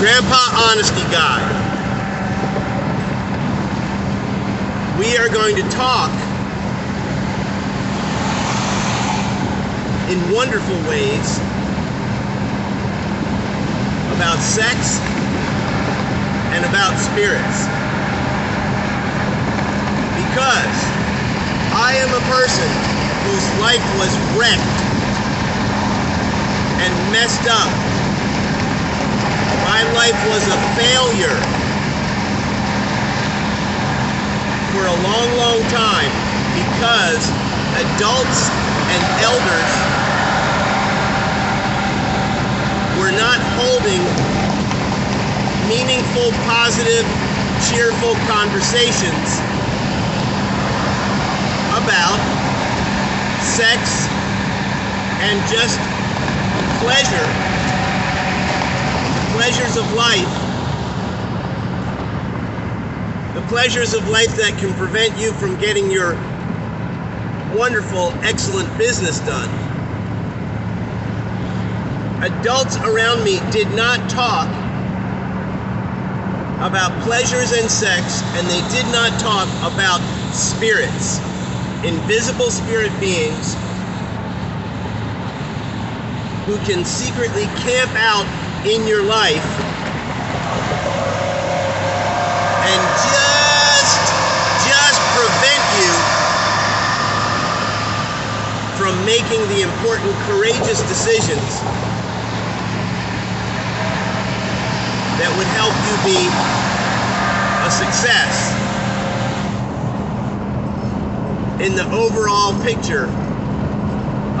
Grandpa Honesty Guy. We are going to talk in wonderful ways about sex and about spirits. Because I am a person whose life was wrecked and messed up. My life was a failure for a long, long time because adults and elders were not holding meaningful, positive, cheerful conversations about sex and just pleasure, the pleasures of life, the pleasures of life that can prevent you from getting your wonderful, excellent business done. Adults around me did not talk about pleasures and sex, and they did not talk about spirits, invisible spirit beings who can secretly camp out in your life and just prevent you from making the important, courageous decisions that would help you be a success in the overall picture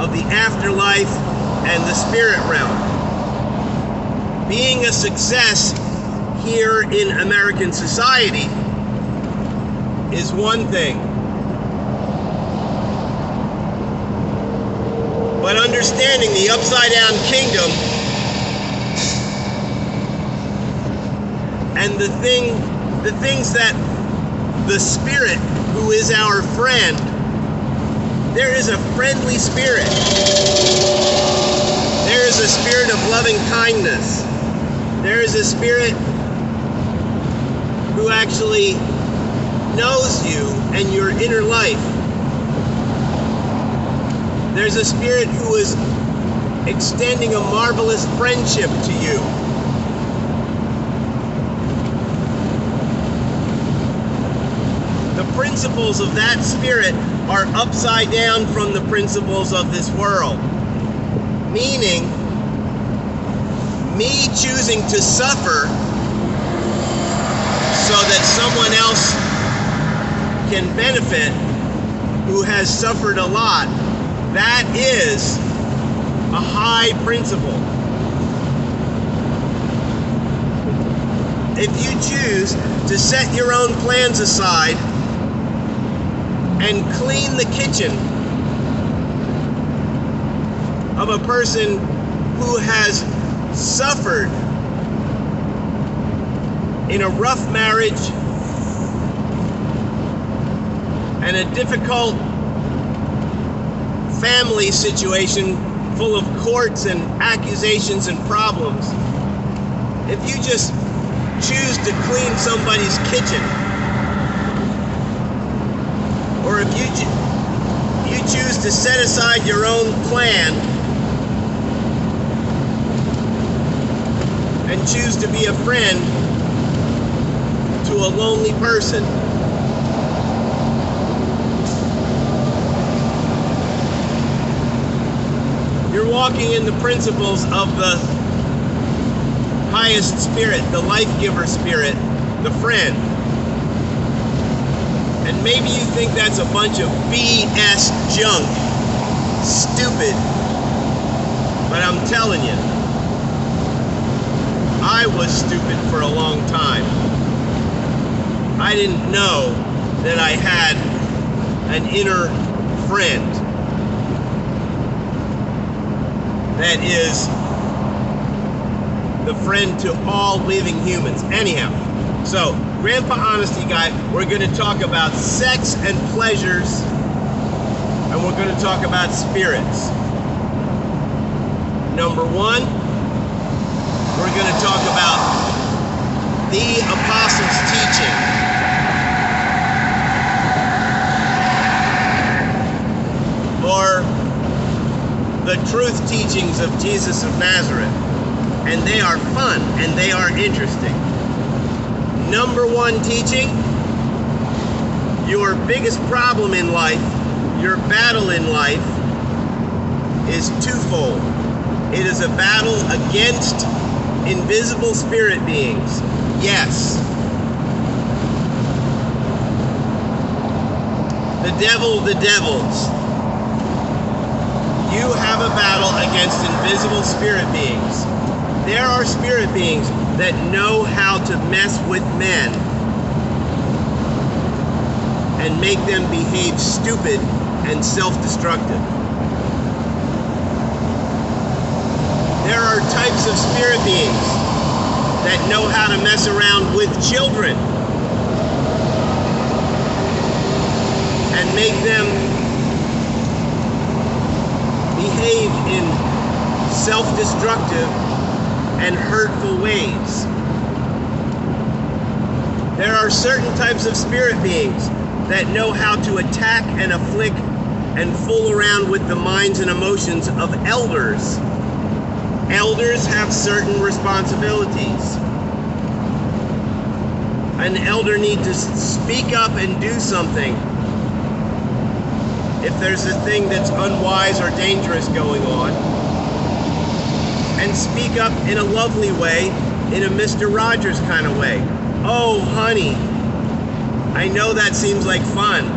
of the afterlife and the spirit realm. Being a success here in American society is one thing, but understanding the upside down kingdom and the things that the spirit, who is our friend, there is a friendly spirit. There is a spirit of loving kindness. There is a spirit who actually knows you and your inner life. There's a spirit who is extending a marvelous friendship to you. The principles of that spirit are upside down from the principles of this world. Meaning, me choosing to suffer so that someone else can benefit who has suffered a lot, that is a high principle. If you choose to set your own plans aside and clean the kitchen of a person who has suffered in a rough marriage and a difficult family situation full of courts and accusations and problems, if you just choose to clean somebody's kitchen, or if you choose to set aside your own plan and choose to be a friend to a lonely person, you're walking in the principles of the highest spirit, the life-giver spirit, the friend. And maybe you think that's a bunch of BS junk, stupid, but I'm telling you, I was stupid for a long time. I didn't know that I had an inner friend that is the friend to all living humans. Anyhow, so Grandpa Honesty Guy, we're going to talk about sex and pleasures, and we're going to talk about spirits. Number one, we're going to talk about the apostles' teaching. Or the truth teachings of Jesus of Nazareth. And they are fun and they are interesting. Number one teaching, your biggest problem in life, your battle in life, is twofold. It is a battle against invisible spirit beings. Yes. The devils. You have a battle against invisible spirit beings. There are spirit beings that know how to mess with men and make them behave stupid and self-destructive. There are types of spirit beings that know how to mess around with children and make them behave in self-destructive and hurtful ways. There are certain types of spirit beings that know how to attack and afflict and fool around with the minds and emotions of elders. Elders have certain responsibilities. An elder needs to speak up and do something if there's a thing that's unwise or dangerous going on, and speak up in a lovely way, in a Mr. Rogers kind of way. Oh, honey, I know that seems like fun,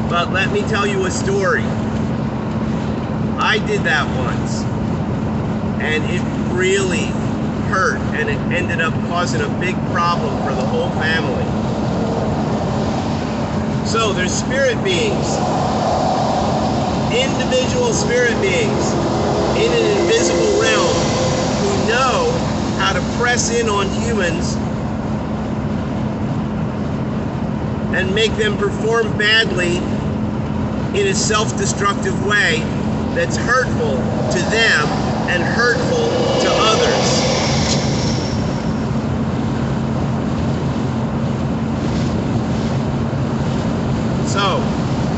but let me tell you a story. I did that once, and it really hurt, and it ended up causing a big problem for the whole family. So there's spirit beings, individual spirit beings in an invisible realm who know how to press in on humans and make them perform badly in a self-destructive way that's hurtful to them and hurtful to others. So,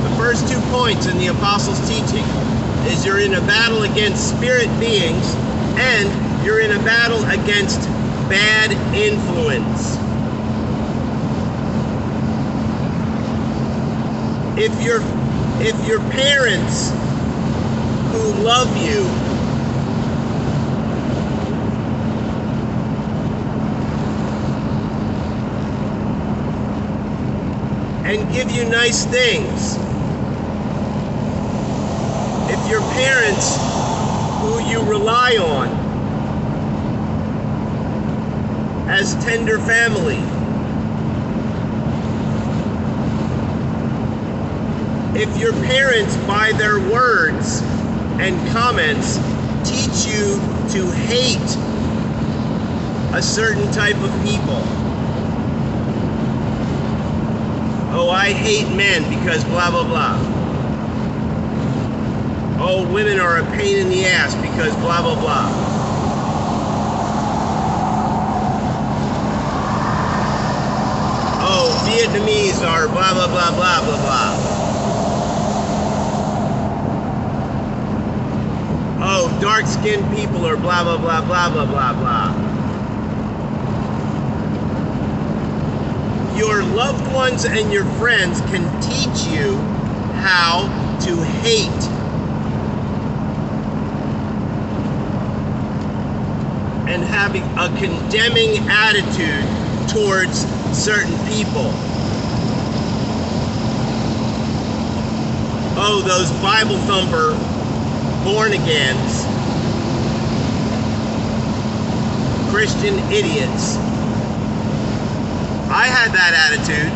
the first 2 points in the apostles' teaching is you're in a battle against spirit beings and you're in a battle against bad influence. If your parents who love you and give you nice things, if your parents who you rely on as tender family, if your parents by their words and comments teach you to hate a certain type of people. Oh, I hate men because blah, blah, blah. Oh, women are a pain in the ass because blah, blah, blah. Oh, Vietnamese are blah, blah, blah, blah, blah, blah. Oh, dark-skinned people are blah, blah, blah, blah, blah, blah, blah. Your loved ones and your friends can teach you how to hate. And having a condemning attitude towards certain people. Oh, those Bible thumper born-agains, Christian idiots. I had that attitude.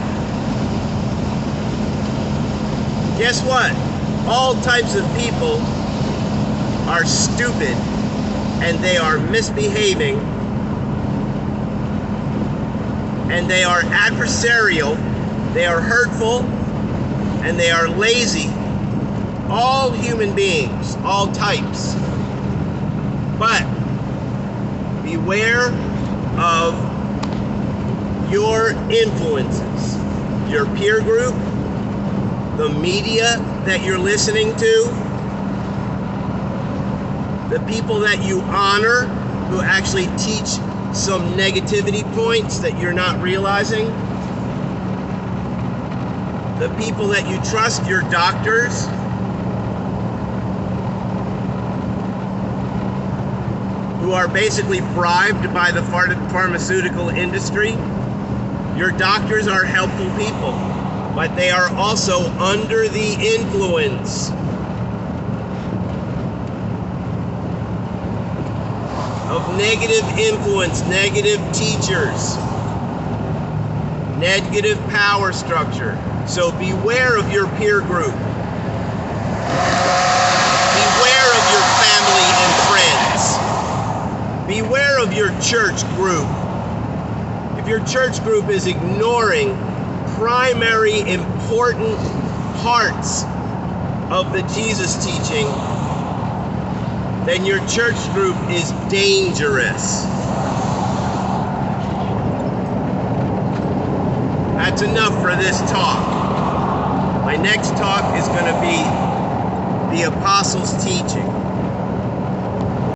Guess what? All types of people are stupid and they are misbehaving and they are adversarial, they are hurtful, and they are lazy. All human beings, all types. But beware of your influences, your peer group, the media that you're listening to, the people that you honor who actually teach some negativity points that you're not realizing, the people that you trust, your doctors, who are basically bribed by the pharmaceutical industry. Your doctors are helpful people, but they are also under the influence of negative influence, negative teachers, negative power structure. So beware of your peer group. Beware of your family and friends. Beware of your church group. If your church group is ignoring primary important parts of the Jesus teaching, then your church group is dangerous. That's enough for this talk. My next talk is going to be the apostles' teaching.